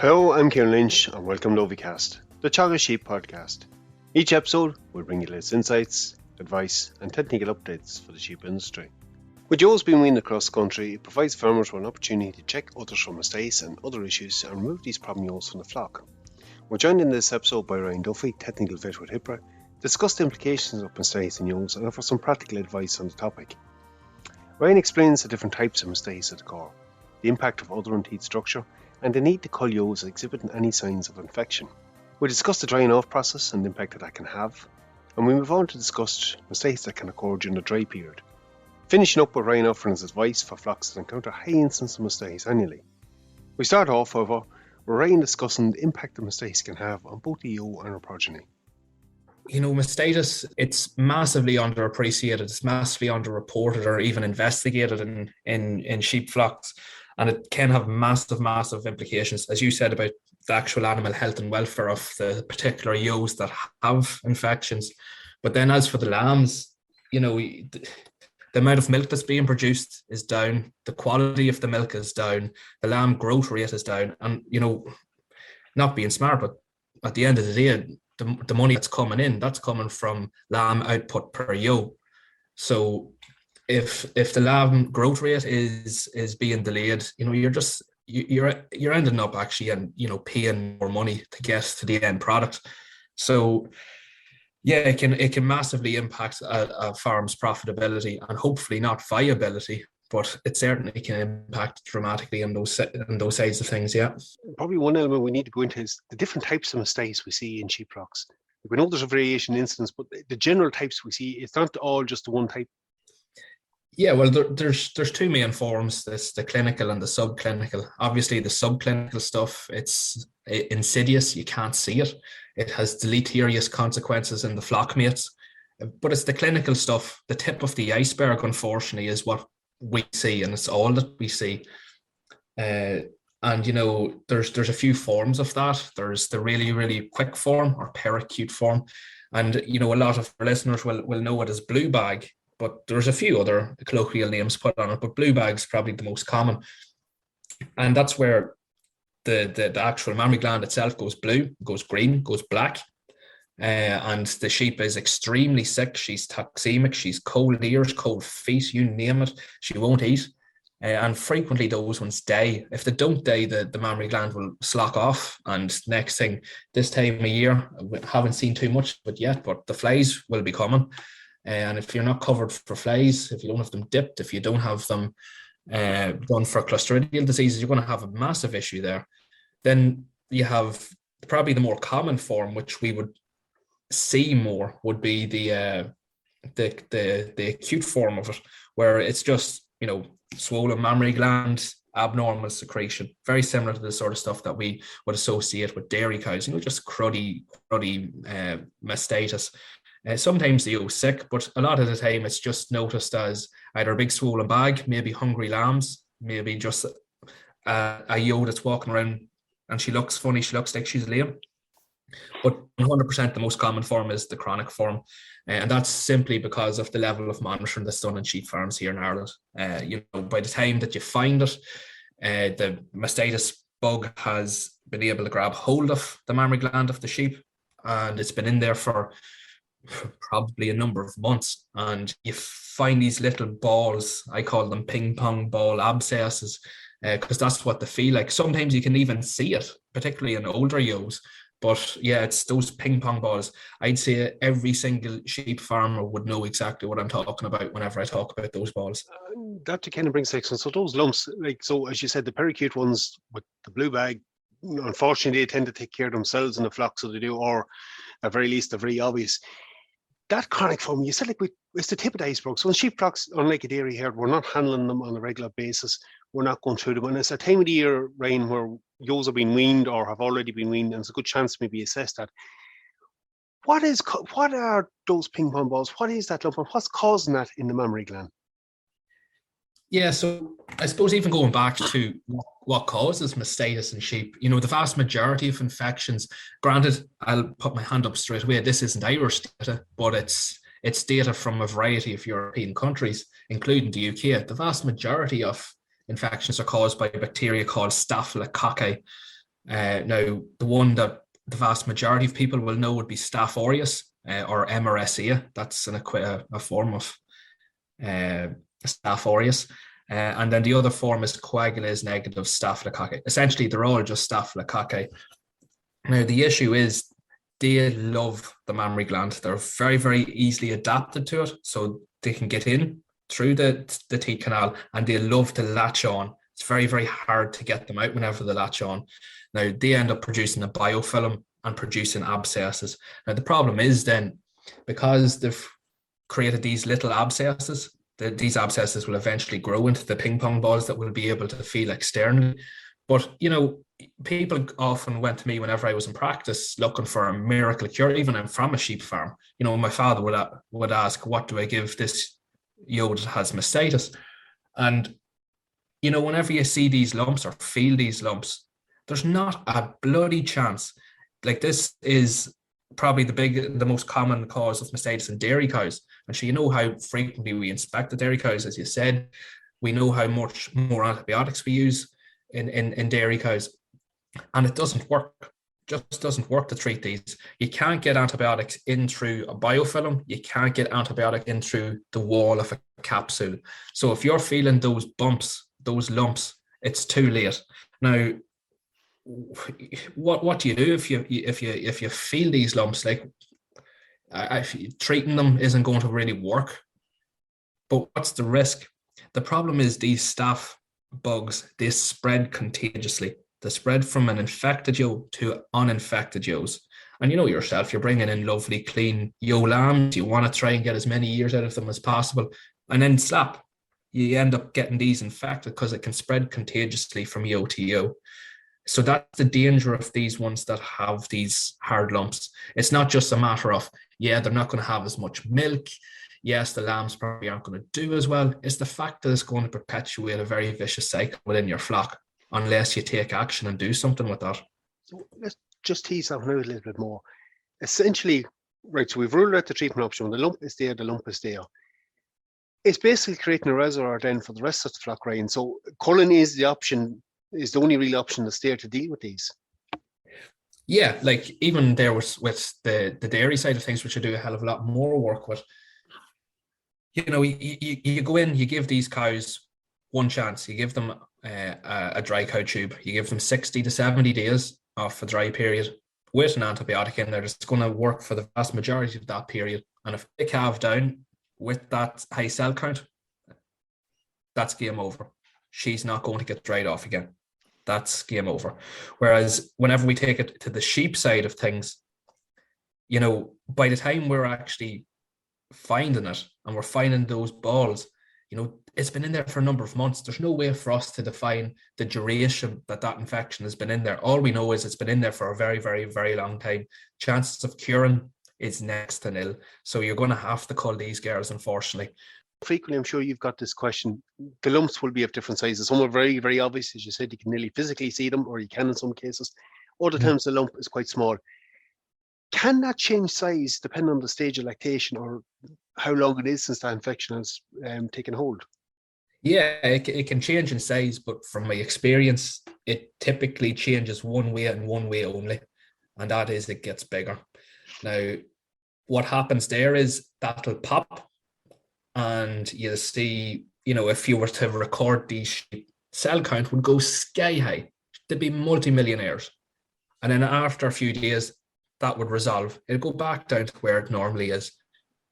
Hello, I'm Ciarán Lynch and welcome to OviCast, the Teagasc sheep podcast. Each episode will bring you the latest insights, advice and technical updates for the sheep industry. With ewes being weaned across the country, it provides farmers with an opportunity to check udders for mastitis and other issues and remove these problem ewes from the flock. We're joined in this episode by Ryan Duffy, technical vet with HIPRA, to discuss the implications of mastitis in ewes and offer some practical advice on the topic. Ryan explains the different types of mastitis at the core, the impact of udder and teat structure, and the need to cull ewes exhibiting any signs of infection. We discuss the drying off process and the impact that can have, and we move on to discuss mastitis that can occur during the dry period. Finishing up with Ryan offering his advice for flocks that encounter high incidence of mastitis annually. We start off, however, with Ryan discussing the impact that mastitis can have on both the ewe and her progeny. Mastitis, it's massively underappreciated, it's massively underreported or even investigated in sheep flocks. And it can have massive implications, as you said, about the actual animal health and welfare of the particular ewes that have infections. But then as for the lambs, the amount of milk that's being produced is down, the quality of the milk is down, the lamb growth rate is down. And, not being smart, but at the end of the day, the money that's coming in, that's coming from lamb output per ewe. So if the lamb growth rate is being delayed, you're ending up actually and paying more money to get to the end product. So yeah, it can massively impact a farm's profitability and hopefully not viability, but it certainly can impact dramatically in those sides of things. Yeah, probably one element we need to go into is the different types of mastitis we see in sheep flocks. We know there's a variation in incidence, but the general types we see, it's not all just the one type. Yeah, well, there's two main forms. There's the clinical and the subclinical. Obviously, the subclinical stuff, it's insidious. You can't see it. It has deleterious consequences in the flock mates. But it's the clinical stuff. The tip of the iceberg, unfortunately, is what we see, and it's all that we see. And there's a few forms of that. There's the really quick form or peracute form, and a lot of our listeners will know it as blue bag. But there's a few other colloquial names put on it, but blue bag's probably the most common. And that's where the actual mammary gland itself goes blue, goes green, goes black. And the sheep is extremely sick. She's toxemic, she's cold ears, cold feet, you name it. She won't eat. And frequently those ones die. If they don't die, the mammary gland will slack off. And next thing, this time of year, we haven't seen too much of it yet, but the flies will be coming. And if you're not covered for flies, if you don't have them dipped, if you don't have them done for clostridial diseases, you're going to have a massive issue there. Then you have probably the more common form, which we would see more, would be the acute form of it, where it's just swollen mammary gland, abnormal secretion, very similar to the sort of stuff that we would associate with dairy cows. Just cruddy mastitis. Sometimes the ewe's sick, but a lot of the time it's just noticed as either a big swollen bag, maybe hungry lambs, maybe just a ewe that's walking around and she looks funny, she looks like she's lame. But 100% the most common form is the chronic form. And that's simply because of the level of monitoring that's done in sheep farms here in Ireland. By the time that you find it, the mastitis bug has been able to grab hold of the mammary gland of the sheep, and it's been in there for probably a number of months, and you find these little balls. I call them ping pong ball abscesses, because that's what they feel like. Sometimes you can even see it, particularly in older ewes. But yeah, it's those ping pong balls. I'd say every single sheep farmer would know exactly what I'm talking about whenever I talk about those balls. That kind of brings sense. So those lumps, as you said, the peracute ones with the blue bag, unfortunately, they tend to take care of themselves in the flock, so they do, or at very least, they're very obvious. That chronic form, you said, it's the tip of the iceberg. So in sheep flocks, unlike a dairy herd, we're not handling them on a regular basis. We're not going through them. And it's a time of the year, Ryan, where ewes are being weaned or have already been weaned, and there's a good chance to maybe assess that. What are those ping pong balls? What is that lump? And what's causing that in the mammary gland? Yeah, so I suppose even going back to what causes mastitis in sheep, the vast majority of infections, granted, I'll put my hand up straight away, this isn't Irish data, but it's data from a variety of European countries, including the UK. The vast majority of infections are caused by a bacteria called Staphylococci. Now, the one that the vast majority of people will know would be Staph aureus or MRSA. That's a form of Staph aureus. And then the other form is coagulase negative staphylococci. Essentially, they're all just staphylococci. Now, the issue is they love the mammary gland. They're very, very easily adapted to it. So they can get in through the teat canal and they love to latch on. It's very, very hard to get them out whenever they latch on. Now, they end up producing a biofilm and producing abscesses. Now, the problem is then, because they've created these little abscesses, these abscesses will eventually grow into the ping pong balls that we'll be able to feel externally. But, people often went to me whenever I was in practice looking for a miracle cure. Even I'm from a sheep farm. My father would ask, what do I give this ewe that has mastitis? And, whenever you see these lumps or feel these lumps, there's not a bloody chance. Like, this is probably the most common cause of mastitis in dairy cows. And so, how frequently we inspect the dairy cows, as you said. We know how much more antibiotics we use in dairy cows. And it doesn't work. Just doesn't work to treat these. You can't get antibiotics in through a biofilm. You can't get antibiotic in through the wall of a capsule. So if you're feeling those bumps, those lumps, it's too late. Now, what do you do if you feel these lumps? Like, treating them isn't going to really work. But what's the risk? The problem is these staph bugs, they spread contagiously. They spread from an infected ewe to uninfected ewes. And yourself, you're bringing in lovely, clean ewe lambs. You want to try and get as many years out of them as possible. And then slap, you end up getting these infected because it can spread contagiously from ewe to ewe. So that's the danger of these ones that have these hard lumps. It's not just a matter of, they're not going to have as much milk. Yes, the lambs probably aren't going to do as well. It's the fact that it's going to perpetuate a very vicious cycle within your flock unless you take action and do something with that. So let's just tease that one out a little bit more. Essentially, right, so we've ruled out the treatment option. When the lump is there, the lump is there. It's basically creating a reservoir then for the rest of the flock, Ryan. So culling is the only real option that's there to deal with these. Yeah, like even there was with the dairy side of things, which I do a hell of a lot more work with. You go in, you give these cows one chance. You give them a dry cow tube. You give them 60 to 70 days off a dry period with an antibiotic in there. It's going to work for the vast majority of that period. And if they calve down with that high cell count, that's game over. She's not going to get dried off again. That's game over. Whereas whenever we take it to the sheep side of things, by the time we're actually finding it and we're finding those balls, it's been in there for a number of months. There's no way for us to define the duration that infection has been in there. All we know is it's been in there for a very, very, very long time. Chances of curing is next to nil. So you're going to have to cull these girls, unfortunately. Frequently, I'm sure you've got this question. The lumps will be of different sizes. Some are very, very obvious. As you said, you can nearly physically see them, or you can in some cases. Other times the lump is quite small. Can that change size depending on the stage of lactation or how long it is since that infection has taken hold? Yeah, it can change in size, but from my experience, it typically changes one way and one way only, and that is it gets bigger. Now, what happens there is that'll pop, and you'll see, if you were to record these sheep, cell count would go sky high. They'd be multimillionaires. And then after a few days, that would resolve. It'll go back down to where it normally is.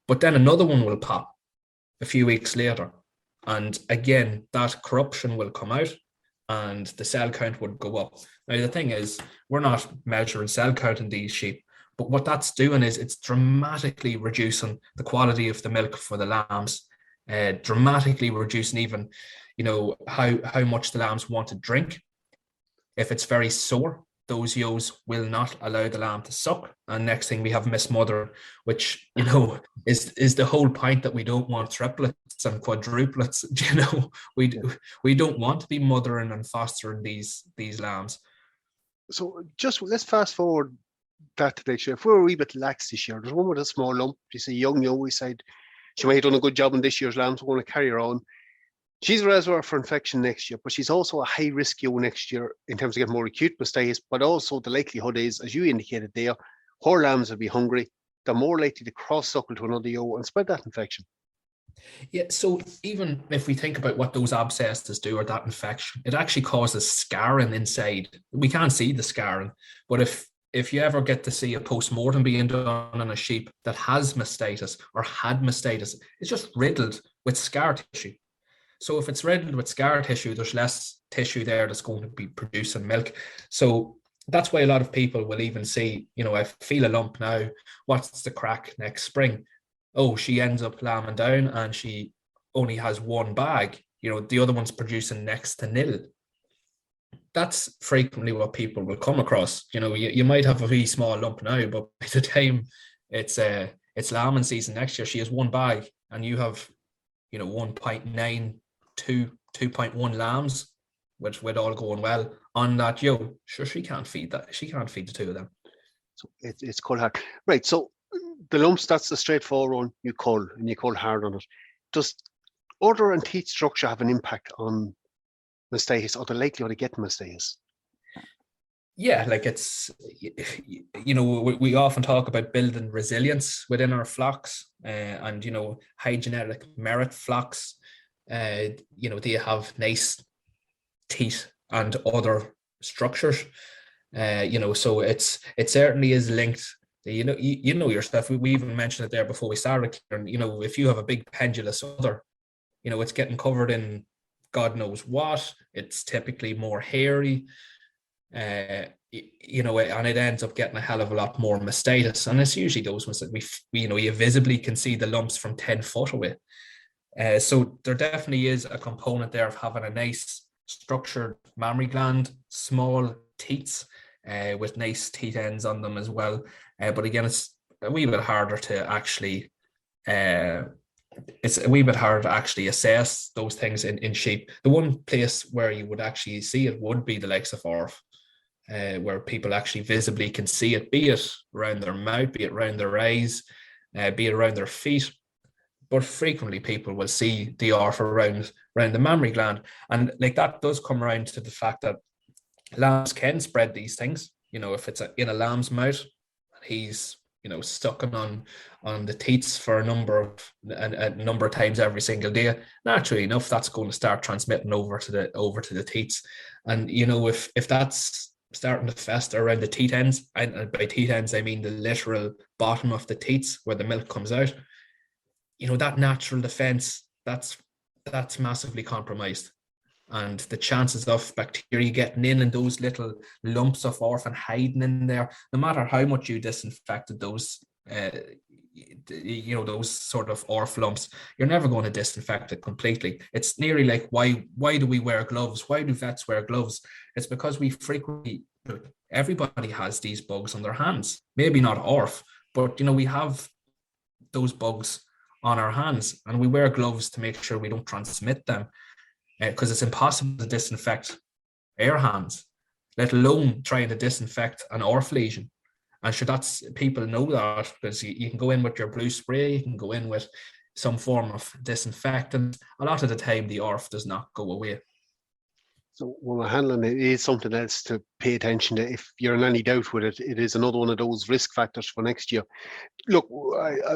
But then another one will pop a few weeks later. And again, that corruption will come out and the cell count would go up. Now, the thing is, we're not measuring cell count in these sheep, but what that's doing is it's dramatically reducing the quality of the milk for the lambs, dramatically reducing even, how much the lambs want to drink. If it's very sore, those ewes will not allow the lamb to suck. And next thing we have mismother, which, is the whole point that we don't want triplets and quadruplets. We don't want to be mothering and fostering these lambs. So just let's fast forward that to next year. If we're a wee bit lax this year, there's one with a small lump. You say young ewe, we said she might have done a good job in this year's lambs. We're going to carry her on. She's a reservoir for infection next year, but she's also a high risk ewe next year in terms of getting more acute mastitis. But also the likelihood is, as you indicated there, her lambs will be hungry. They're more likely to cross-suckle to another ewe and spread that infection. Yeah, so even if we think about what those abscesses do or that infection, it actually causes scarring inside. We can't see the scarring, but if you ever get to see a post-mortem being done on a sheep that has mastitis or had mastitis, it's just riddled with scar tissue. So if it's riddled with scar tissue, there's less tissue there that's going to be producing milk. So that's why a lot of people will even see, I feel a lump now, what's the crack next spring? Oh, she ends up lambing down and she only has one bag. The other one's producing next to nil. That's frequently what people will come across. You might have a wee small lump now, but by the time it's lambing season next year, she has one bag and you have, 1.9, 2.1 lambs, with all going well on that ewe. Sure, she can't feed that. She can't feed the two of them. So it's cull hard. Right, so the lumps, that's the straightforward one, you cull, and you cull hard on it. Does udder and teat structure have an impact on mastitis or the likelihood of getting mastitis? Yeah, like it's, we often talk about building resilience within our flocks, and, high genetic merit flocks, they have nice teat and other structures, so it certainly is linked. Yourself, we even mentioned it there before we started, and if you have a big pendulous udder, it's getting covered in God knows what. It's typically more hairy, and it ends up getting a hell of a lot more mastitis, and it's usually those ones that you visibly can see the lumps from 10 foot away. So there definitely is a component there of having a nice structured mammary gland, small teats, with nice teat ends on them as well. But again, it's a wee bit harder to actually assess those things in sheep. The one place where you would actually see it would be the likes of ORF, where people actually visibly can see it, be it around their mouth, be it around their eyes, be it around their feet. But frequently people will see the ORF around the mammary gland. And like that does come around to the fact that lambs can spread these things. If it's in a lamb's mouth, he's sucking on the teats for a number of times every single day. Naturally enough, that's going to start transmitting over to the teats. And if that's starting to fester around the teat ends, and by teat ends I mean the literal bottom of the teats where the milk comes out, that natural defense, that's massively compromised. And the chances of bacteria getting in and those little lumps of ORF and hiding in there, no matter how much you disinfected those, those sort of ORF lumps, you're never going to disinfect it completely. It's nearly like, why do we wear gloves? Why do vets wear gloves? It's because we frequently, everybody has these bugs on their hands. Maybe not ORF, but we have those bugs on our hands, and we wear gloves to make sure we don't transmit them, because it's impossible to disinfect our hands, let alone trying to disinfect an ORF lesion. And that's, people know that, because you can go in with your blue spray, you can go in with some form of disinfectant. A lot of the time the ORF does not go away. So when we're handling it, it is something else to pay attention to. If you're in any doubt with it, it is another one of those risk factors for next year. Look,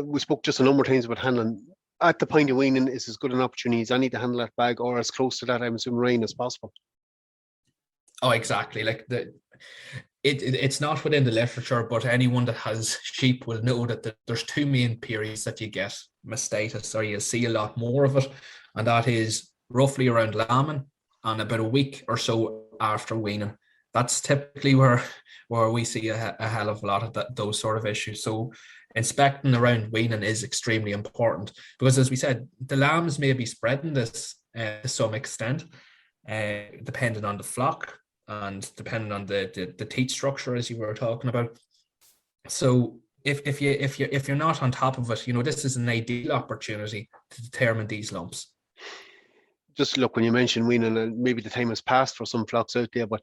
we spoke just a number of times about handling. At the point of weaning is as good an opportunity as any to handle that bag, or as close to that, I'm assuming, Ryan, as possible. Oh, exactly. Like it's not within the literature, but anyone that has sheep will know that there's two main periods that you get mastitis, or you'll see a lot more of it, and that is roughly around lambing and about a week or so after weaning. That's typically where we see a hell of a lot of those sort of issues. So inspecting around weaning is extremely important, because, as we said, the lambs may be spreading this to some extent, depending on the flock and depending on the teat structure, as you were talking about. So if you're not on top of it, this is an ideal opportunity to determine these lumps. Just look, when you mention weaning, and maybe the time has passed for some flocks out there, but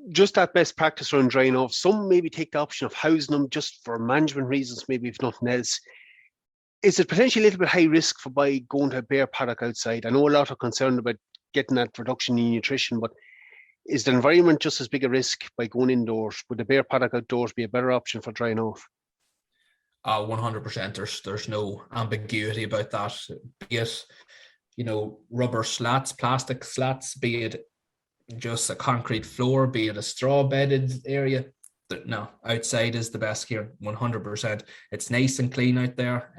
just that best practice around drying off. Some maybe take the option of housing them just for management reasons, maybe if nothing else. Is it potentially a little bit high risk by going to a bare paddock outside? I know a lot are concerned about getting that reduction in nutrition, but is the environment just as big a risk by going indoors? Would the bare paddock outdoors be a better option for drying off? 100%. There's no ambiguity about that. Be it, rubber slats, plastic slats, be it just a concrete floor, be it a straw bedded area. No, outside is the best here, 100%. It's nice and clean out there.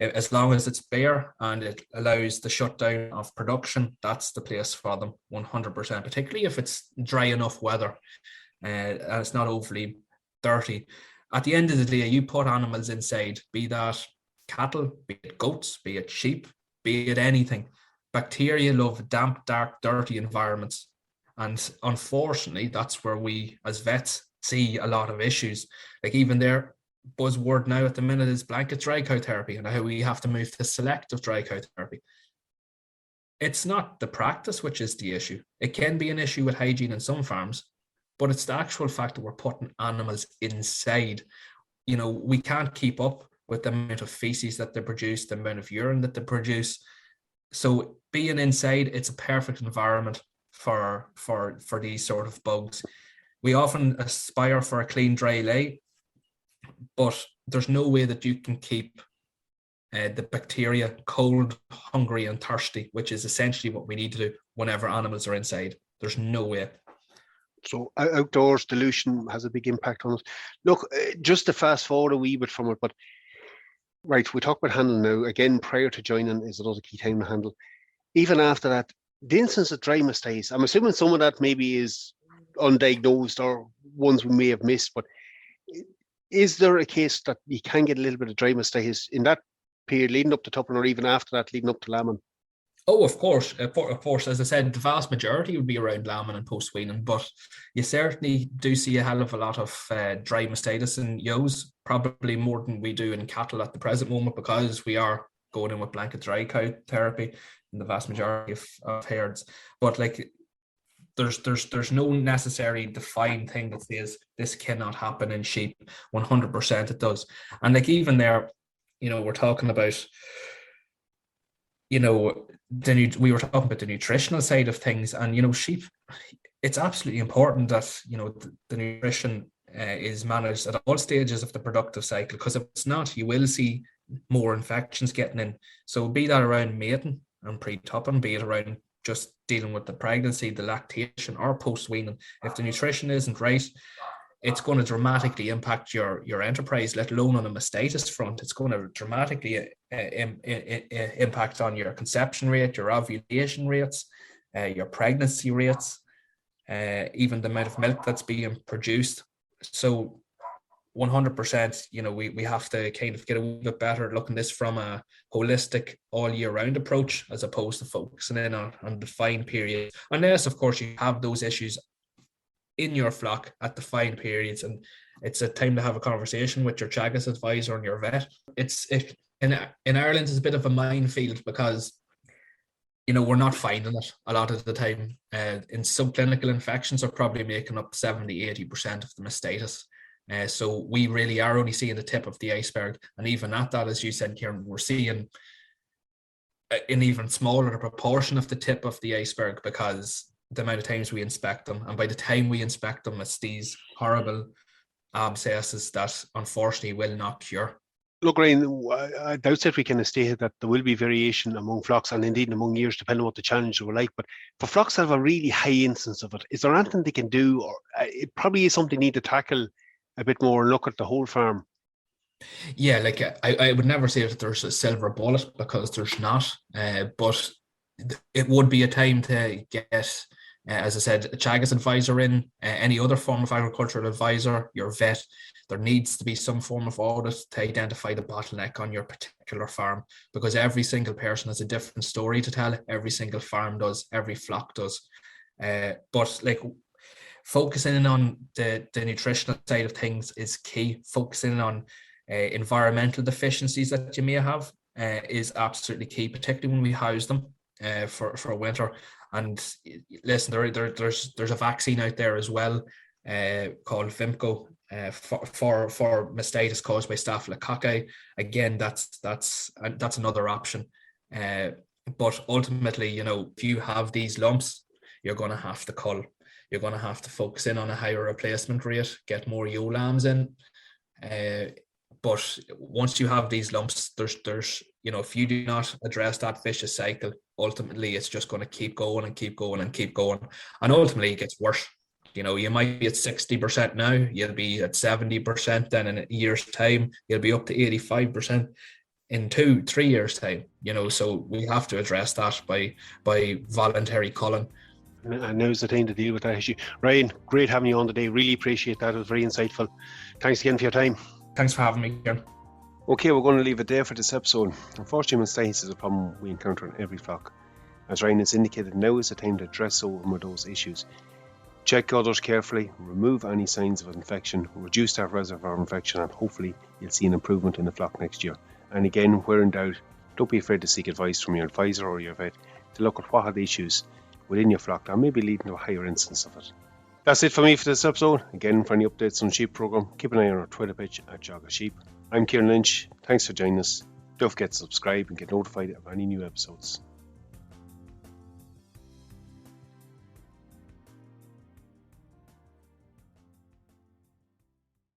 As long as it's bare and it allows the shutdown of production, that's the place for them, 100%, particularly if it's dry enough weather and it's not overly dirty. At the end of the day, you put animals inside, be that cattle, be it goats, be it sheep, be it anything. Bacteria love damp, dark, dirty environments. And unfortunately, that's where we as vets see a lot of issues. Like even their buzzword now at the minute is blanket dry cow therapy and how we have to move to selective dry cow therapy. It's not the practice which is the issue. It can be an issue with hygiene in some farms, but it's the actual fact that we're putting animals inside. We can't keep up with the amount of feces that they produce, the amount of urine that they produce. So being inside, it's a perfect environment for these sort of bugs. We often aspire for a clean, dry lay, but there's no way that you can keep the bacteria cold, hungry, and thirsty, which is essentially what we need to do whenever animals are inside. There's no way. So outdoors dilution has a big impact on us. Look, just to fast forward a wee bit from it, but right, we talk about handling now. Again, prior to joining is another key time to handle. Even after that, the instance of dry mastitis, I'm assuming some of that maybe is undiagnosed or ones we may have missed, but is there a case that you can get a little bit of dry mastitis in that period leading up to tupping or even after that leading up to lambing? Oh, of course. As I said, the vast majority would be around lambing and post-weaning, but you certainly do see a hell of a lot of dry mastitis in ewes, probably more than we do in cattle at the present moment because we are going in with blanket dry cow therapy in the vast majority of herds. But like, there's no necessary defined thing that says this cannot happen in sheep. 100% it does. And like even there, we're talking about, we were talking about the nutritional side of things, and sheep, it's absolutely important that the nutrition is managed at all stages of the productive cycle, because if it's not, you will see more infections getting in. So be that around mating and pre-tupping, be it around just dealing with the pregnancy, the lactation, or post-weaning, if the nutrition isn't right, it's going to dramatically impact your enterprise, let alone on a mastitis front. It's going to dramatically impact on your conception rate, your ovulation rates, your pregnancy rates, even the amount of milk that's being produced. So 100%, we have to kind of get a little bit better at looking at this from a holistic all year round approach, as opposed to focusing in on defined periods. Unless, of course, you have those issues in your flock at defined periods, and it's a time to have a conversation with your Teagasc advisor and your vet. In Ireland, it's a bit of a minefield because we're not finding it a lot of the time. In subclinical infections are probably making up 70-80% of the mastitis. So we really are only seeing the tip of the iceberg, and even at that, as you said, Ciarán, we're seeing an even smaller proportion of the tip of the iceberg because the amount of times we inspect them, and by the time we inspect them, it's these horrible abscesses that unfortunately will not cure. Look, Ryan, at the outset we kind of stated that there will be variation among flocks and indeed among years depending on what the challenge were like, but for flocks that have a really high instance of it, is there anything they can do, or it probably is something they need to tackle a bit more and look at the whole farm? Yeah, like I would never say that there's a silver bullet, because there's not, but it would be a time to get, as I said, a Teagasc advisor in, any other form of agricultural advisor, your vet. There needs to be some form of audit to identify the bottleneck on your particular farm, because every single person has a different story to tell. Every single farm does, every flock does. But like, focusing on the nutritional side of things is key. Focusing on environmental deficiencies that you may have is absolutely key, particularly when we house them for winter. And listen, there's a vaccine out there as well called Vimco for mastitis caused by Staphylococci. Again, that's another option. But ultimately, you know, if you have these lumps, you're going to have to cull. You're going to have to focus in on a higher replacement rate, get more ewe lambs in. But once you have these lumps, there's you know, if you do not address that vicious cycle, ultimately it's just going to keep going and keep going and keep going, and ultimately it gets worse. You know, you might be at 60% now, you'll be at 70%, then in a year's time, you'll be up to 85% in 2-3 years' time. You know, so we have to address that by voluntary culling. And now's the time to deal with that issue. Ryan, great having you on today. Really appreciate that. It was very insightful. Thanks again for your time. Thanks for having me, Ciarán. Okay, we're going to leave it there for this episode. Unfortunately, mastitis is a problem we encounter in every flock. As Ryan has indicated, now is the time to address some of those issues. Check udders carefully, remove any signs of infection, reduce that reservoir infection, and hopefully you'll see an improvement in the flock next year. And again, where in doubt, don't be afraid to seek advice from your advisor or your vet to look at what are the issues within your flock that may be leading to a higher incidence of it. That's it for me for this episode. Again, for any updates on the sheep program, keep an eye on our Twitter page at Teagasc Sheep. I'm Ciarán Lynch. Thanks for joining us. Don't forget to subscribe and get notified of any new episodes.